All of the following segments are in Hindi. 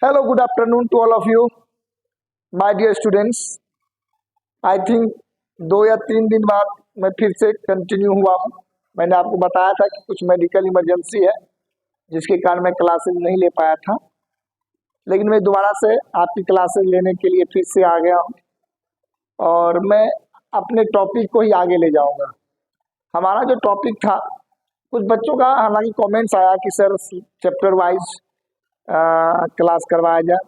Hello, good afternoon to all of you, my dear students. I think 2 या 3 दिन बाद मैं फिर से कंटिन्यू हुआ हूँ। मैंने आपको बताया था कि कुछ मेडिकल इमरजेंसी है जिसके कारण मैं क्लासेज नहीं ले पाया था, लेकिन मैं दोबारा से आपकी क्लासेज लेने के लिए फिर से आ गया हूँ और मैं अपने टॉपिक को ही आगे ले जाऊँगा। हमारा जो टॉपिक था, कुछ बच्चों का हालांकि कमेंट्स आया कि सर चैप्टर वाइज क्लास करवाया जाए,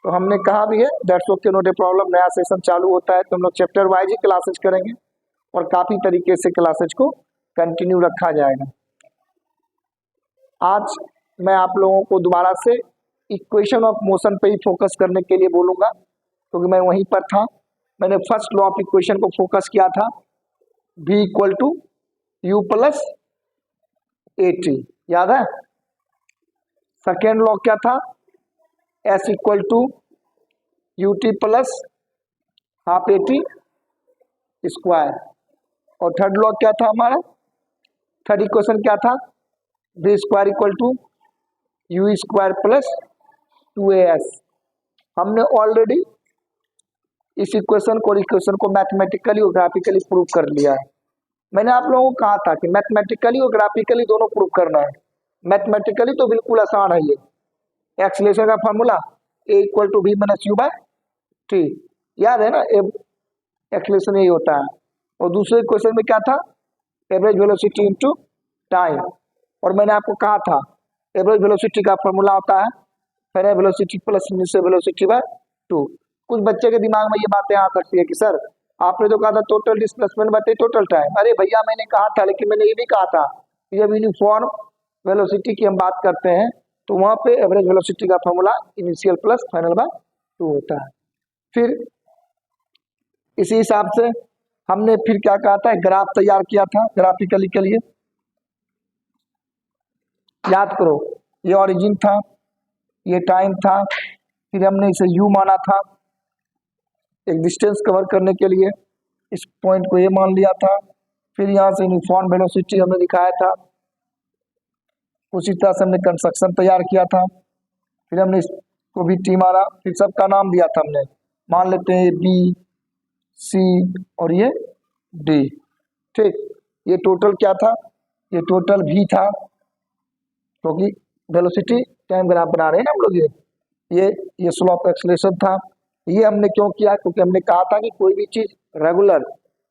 तो हमने कहा भी है that's okay, not a problem. नया सेशन चालू होता है तो हम लोग चैप्टर वाइज ही क्लासेज करेंगे और काफ़ी तरीके से क्लासेज को कंटिन्यू रखा जाएगा। आज मैं आप लोगों को दोबारा से इक्वेशन ऑफ मोशन पे ही फोकस करने के लिए बोलूँगा, क्योंकि मैं वहीं पर था। मैंने फर्स्ट लॉ ऑफ इक्वेशन को फोकस किया था, v equal to you plus A t, याद है। सेकेंड लॉ क्या था, s equal to u t plus half a t square. और थर्ड लॉ क्या था हमारा, थर्ड इक्वेशन क्या था, v square equal to u square plus 2as। हमने ऑलरेडी इस इक्वेशन को मैथमेटिकली और ग्राफिकली प्रूव कर लिया है। मैंने आप लोगों को कहा था कि मैथमेटिकली और ग्राफिकली दोनों प्रूव करना है। मैथमेटिकली तो बिल्कुल आसान है, ये एक्सीलरेशन का formula a equal to v minus u by t, याद है ना, एक्सीलरेशन यही होता है। और दूसरे क्वेश्चन में क्या था, एवरेज वेलोसिटी इनटू टाइम। और मैंने आपको कहा था एवरेज वेलोसिटी का फार्मूला होता है final velocity plus initial velocity bye 2। कुछ बच्चे के दिमाग में ये बातें आ सकती है कि सर आपने तो कहा था टोटल डिस्प्लेसमेंट बताइए टोटल टाइम। अरे भैया मैंने कहा था, लेकिन मैंने ये भी कहा था कि जब यूनिफॉर्म वेलोसिटी की हम बात करते हैं तो वहाँ पे एवरेज वेलोसिटी का formula initial plus final by 2 होता है। फिर इसी हिसाब से हमने फिर क्या कहा था, ग्राफ तैयार किया था ग्राफिकली के लिए। याद करो, ये ओरिजिन था, ये टाइम था, फिर हमने इसे यू माना था एक डिस्टेंस कवर करने के लिए, इस पॉइंट को ये मान लिया था। फिर यहाँ से यूनिफॉर्म वेलोसिटी हमने दिखाया था, उसी तरह से हमने कंस्ट्रक्शन तैयार किया था। फिर हमने इसको भी टी माना, फिर सबका नाम दिया था हमने, मान लेते हैं बी सी और ये डी। ठीक, ये टोटल क्या था, ये टोटल भी था, क्योंकि वेलोसिटी टाइम ग्राफ बना रहे हैं ना हम लोग। ये स्लोप एक्सीलरेशन था। ये हमने क्यों किया, क्योंकि हमने कहा था कि कोई भी चीज रेगुलर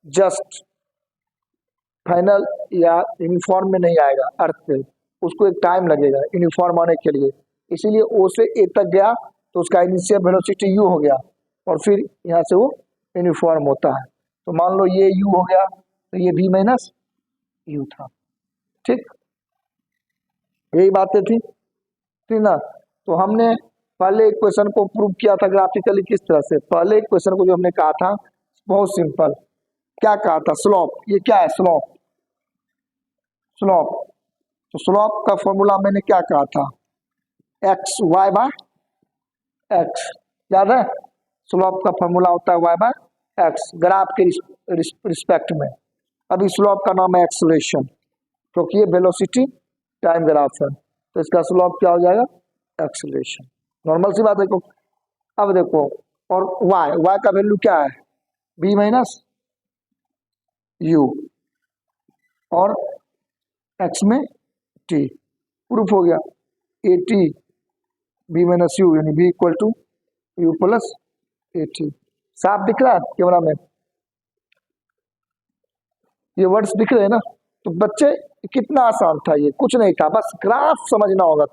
जस्ट फाइनल या यूनिफॉर्म में नहीं आएगा अर्थ पे, उसको एक टाइम लगेगा यूनिफॉर्म आने के लिए। इसीलिए ओ से ए तक गया तो उसका इनिशियल वेलोसिटी यू हो गया और फिर यहाँ से वो यूनिफॉर्म होता है। तो मान लो ये यू हो गया तो ये भी माइनस यू था। ठीक, यही बातें थी, ठीक ना। तो हमने पहले इक्वेशन को प्रूव किया था ग्राफिकली किस तरह से। पहले इक्वेशन को जो हमने कहा था बहुत सिंपल, क्या कहा था, स्लोप। ये क्या है, स्लोप। स्लोप, तो स्लोप का फॉर्मूला मैंने क्या कहा था, एक्स वाई बाय एक्स, याद है। स्लोप का फॉर्मूला होता है वाई बाय एक्स ग्राफ के रिस्पेक्ट में। अभी स्लोप का नाम है एक्सीलरेशन, क्योंकि ये वेलोसिटी टाइम ग्राफ है, तो इसका स्लोप क्या हो जाएगा, एक्सीलरेशन। नॉर्मल सी बात है। अब देखो, और वाई का वैल्यू क्या है, बी माइनस यू और एक्स में टी, प्रूफ हो गया। A T B minus U यानी B equal to you plus A T. साफ दिख रहा है कैमरा में, ये वर्ड्स दिख रहे हैं ना। तो बच्चे कितना आसान था, ये कुछ नहीं था, बस ग्राफ समझना होगा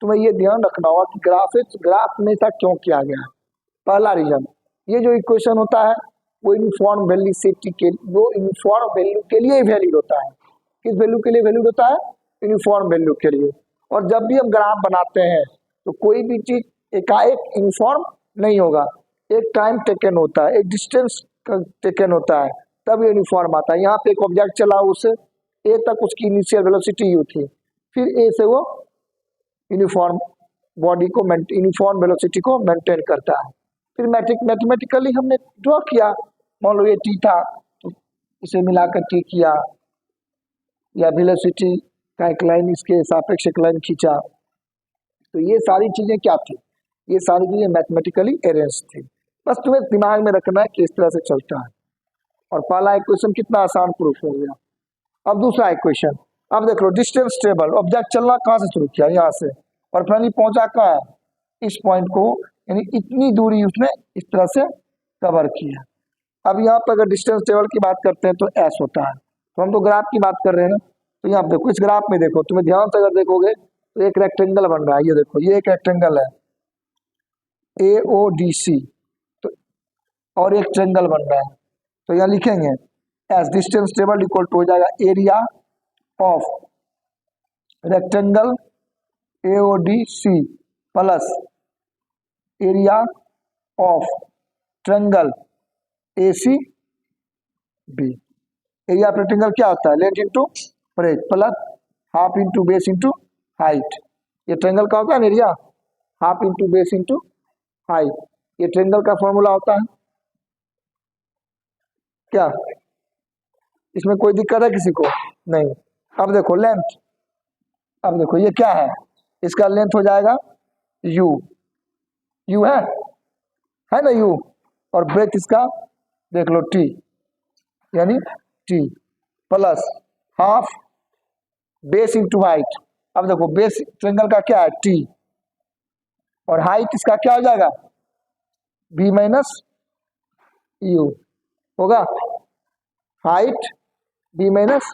तुम्हें ये ध्यान रखना होगा कि ग्राफ में ऐसा क्यों किया गया। पहला रीजन, ये जो इक्वेशन होता है वो यूनिफॉर्म वेलोसिटी के, वो यूनिफॉर्म वैल्यू के लिए वैलिड होता है। किस वैल्यू के लिए वैलिड होता है, यूनिफॉर्म वैल्यू के लिए। और जब भी हम ग्राफ बनाते हैं तो कोई भी चीज एकाएक यूनिफॉर्म नहीं होगा, एक टाइम टेकन होता है, एक डिस्टेंस टेकन होता है, तब यूनिफॉर्म आता है। यहाँ पे एक ऑब्जेक्ट चला, उसे ए तक उसकी इनिशियल वेलोसिटी यू थी, फिर ए से वो यूनिफॉर्म बॉडी को यूनिफॉर्म वेलोसिटी को मेंटेन करता है। फिर मैथमेटिकली हमने ड्रॉ किया, मान लो ये टी था तो इसे मिलाकर टी किया, या वेलोसिटी का एक लाइन इसके सापेक्ष एक लाइन खींचा। तो ये सारी चीजें क्या थी, ये सारी चीजें मैथमेटिकली अरेंज थी। बस तुम्हें दिमाग में रखना है कि इस तरह से चलता है। और पहला इक्वेशन कितना आसान प्रूफ हो गया। अब दूसरा इक्वेशन, अब देख लो डिस्टेंस टेबल, ऑब्जेक्ट चलना कहाँ से शुरू किया, यहाँ से, और फाइनली पहुंचा कहाँ है, इस पॉइंट को, यानी इतनी दूरी उसने इस तरह से कवर किया। अब यहाँ पर अगर डिस्टेंस टेबल की बात करते हैं तो एस होता है, तो हम तो ग्राफ की बात कर रहे हैं ना, तो यहाँ देखो इस ग्राफ में देखो, तुम्हें ध्यान से अगर देखोगे तो एक रेक्टेंगल बन रहा है, ये देखो ये एक रेक्टेंगल है AODC, तो और एक ट्रेंगल बन रहा है, तो यहाँ लिखेंगे एस डिस्टेंस टेबल इक्वल टू हो जाएगा area of rectangle AODC plus area of triangle ACB। Area of rectangle क्या होता है, length into breadth plus half into base into height. ये ट्रेंगल का होता है ना area, half into base into height, ये ट्रेंगल का फॉर्मूला होता है। क्या इसमें कोई दिक्कत है किसी को? नहीं। अब देखो लेंथ, अब देखो ये क्या है, इसका लेंथ हो जाएगा u, u है ना u, और ब्रेथ इसका देख लो t, यानी t plus half base into height. अब देखो बेस ट्रेंगल का क्या है t, और हाइट इसका क्या हो जाएगा b माइनस u होगा, हाइट b माइनस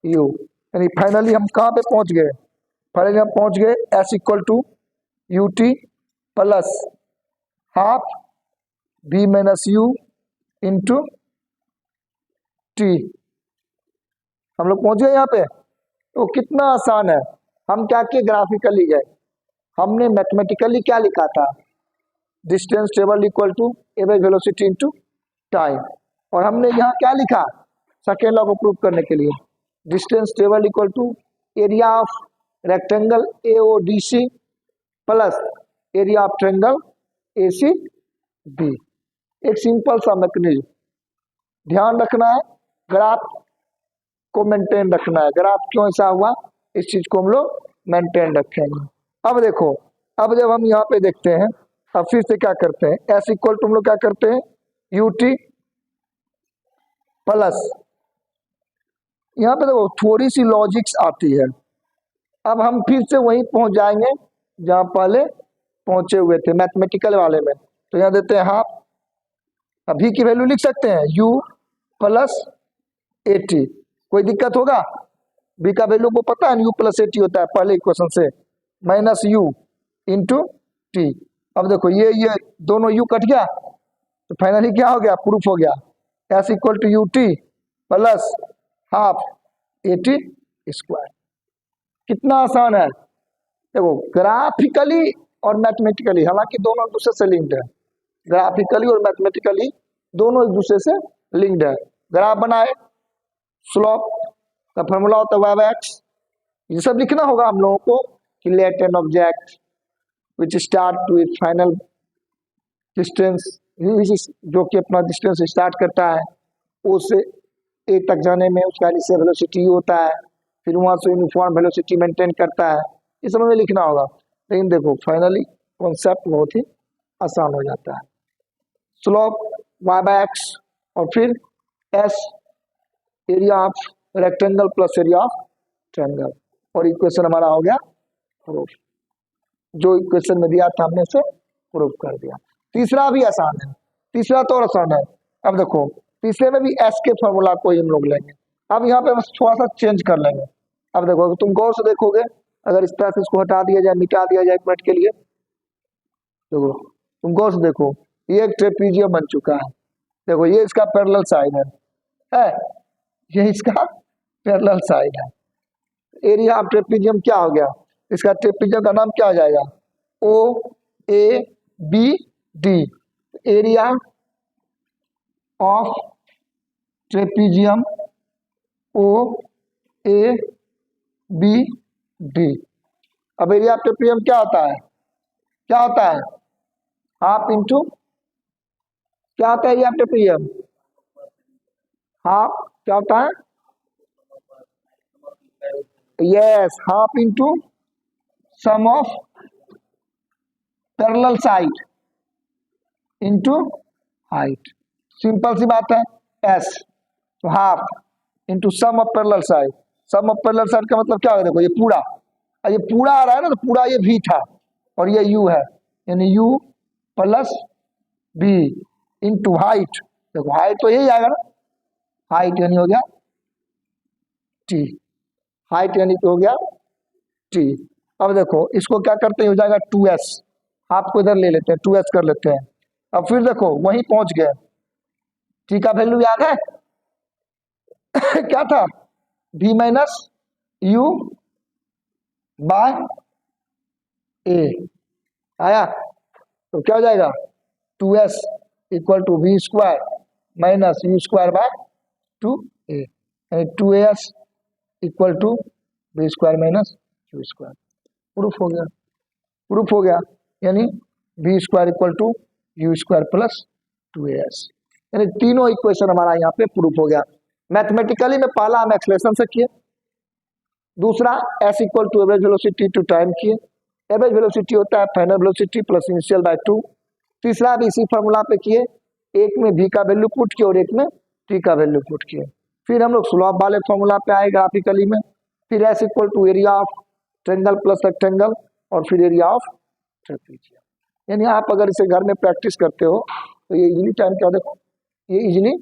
u, यानी फाइनली हम कहाँ पे पहुंच गए, फाइनली हम पहुंच गए s equal to ut plus half b minus u into t। हम लोग पहुंच गए यहाँ पे, तो कितना आसान है। हम क्या किए, ग्राफिकली गए, हमने मैथमेटिकली क्या लिखा था, डिस्टेंस टेबल equal to average velocity into time, और हमने यहाँ क्या लिखा सेकेंड लॉ को प्रूव करने के लिए, डिस्टेंस टेबल equal to area of rectangle AODC plus area of triangle ACB। एक सिंपल सा मैकेनिज्म, ध्यान रखना है ग्राफ को मेंटेन रखना है, ग्राफ क्यों ऐसा हुआ इस चीज को हम लोग मेंटेन रखेंगे। अब देखो, अब जब हम यहाँ पे देखते हैं, अब फिर से क्या करते हैं, एस इक्वल टू हम लोग क्या करते हैं ut प्लस, यहाँ पे देखो थोड़ी सी लॉजिक्स आती है। अब हम फिर से वहीं पहुंच जाएंगे जहां पहले पहुंचे हुए थे मैथमेटिकल वाले में, तो यहाँ देते हैं हाफ, अभी की वैल्यू लिख सकते हैं u प्लस 80, कोई दिक्कत होगा, b का वैल्यू को पता है, u प्लस 80 होता है पहले इक्वेशन से, माइनस u इंटू टी। अब देखो ये दोनों u कट गया, तो फाइनली क्या हो गया, प्रूफ हो गया, s equal to ut plus half 80 square. कितना आसान है, देखो ग्राफिकली और मैथमेटिकली, हालांकि दोनों एक दूसरे से लिंक्ड है, ग्राफिकली और मैथमेटिकली दोनों एक दूसरे से लिंक्ड है। ग्राफ बनाए, स्लोप का फॉर्मूला होता है y बाय x, ये सब लिखना होगा हम लोगों को कि let an object which start to it final distance, जो कि अपना डिस्टेंस स्टार्ट करता है ओ से ए तक जाने में उसका इनिशियल वेलोसिटी होता है, फिर वहां से यूनिफॉर्म वेलोसिटी मेंटेन करता है, ये सब हमें लिखना होगा। लेकिन देखो फाइनली कॉन्सेप्ट बहुत ही आसान हो जाता है, स्लोप y बाय x और फिर s area of rectangle plus area of triangle, और इक्वेशन हमारा हो गया प्रूफ, जो इक्वेशन में दिया था हमने से प्रूफ कर दिया। तीसरा भी आसान है, तीसरा तो और आसान है। अब देखो तीसरे में भी एस के फॉर्मूला को ही हम लोग लेंगे, अब यहाँ पे बस थोड़ा सा चेंज कर लेंगे। अब देखो तुम गौर से देखोगे, अगर इस तरह से इसको हटा दिया जाए, मिटा दिया जाए एक मिनट के लिए, देखो तुम गौर से देखो, ये एक ट्रेपीजियम बन चुका है, देखो ये इसका पैरेलल साइड है, ये इसका पैरेलल साइड है। एरिया ऑफ ट्रेपीजियम क्या हो गया, इसका ट्रेपीजियम का नाम क्या हो जाएगा, OABD, area of trapezium OABD। अब एरिया ऑफ ट्रेपीजियम क्या होता है, क्या होता है, हाफ इंटू, क्या होता है एरिया ऑफ ट्रेपीजियम, हाफ क्या होता है, yes half into sum of parallel side into height, simple सी बात है। एस तो half into sum of parallel side, sum of parallel side का मतलब क्या होगा, देखो ये पूरा, और ये पूरा आ रहा है ना, तो पूरा ये v था और ये u है, यानी u plus v into height, देखो हाइट तो यही आएगा ना, हाइट यानी हो गया t, हाइट यानी हो गया t। अब देखो इसको क्या करते हैं, हो जाएगा 2s, आपको इधर ले लेते हैं 2s कर लेते हैं। अब फिर देखो वहीं पहुंच गए, t का वैल्यू याद है क्या था, v minus u by a आया, तो क्या हो जाएगा 2s equal to v square minus u square by 2a, यानी 2as equal to v square minus u square. Proof हो गया, प्रूफ हो गया, यानी v square equal to u square plus 2as, यानी तीनों इक्वेशन हमारा यहाँ पे प्रूफ हो गया। मैथमेटिकली में पहला हम एक्सप्रेशन से किए, दूसरा s equal to average velocity to time किए, एवरेज वेलोसिटी होता है final velocity plus initial by 2। तीसरा भी इसी फॉर्मूला पे किए, एक में v का वैल्यू पुट किए और एक में t का वैल्यू पुट किए। फिर हम लोग स्लोप वाले फॉर्मूला पे आए ग्राफिकली में, फिर s equal to area of triangle plus rectangle और फिर एरिया ऑफ ट्रेपेजियम। यानी आप अगर इसे घर में प्रैक्टिस करते हो तो ये इजीली टाइम क्या, देखो ये इजीली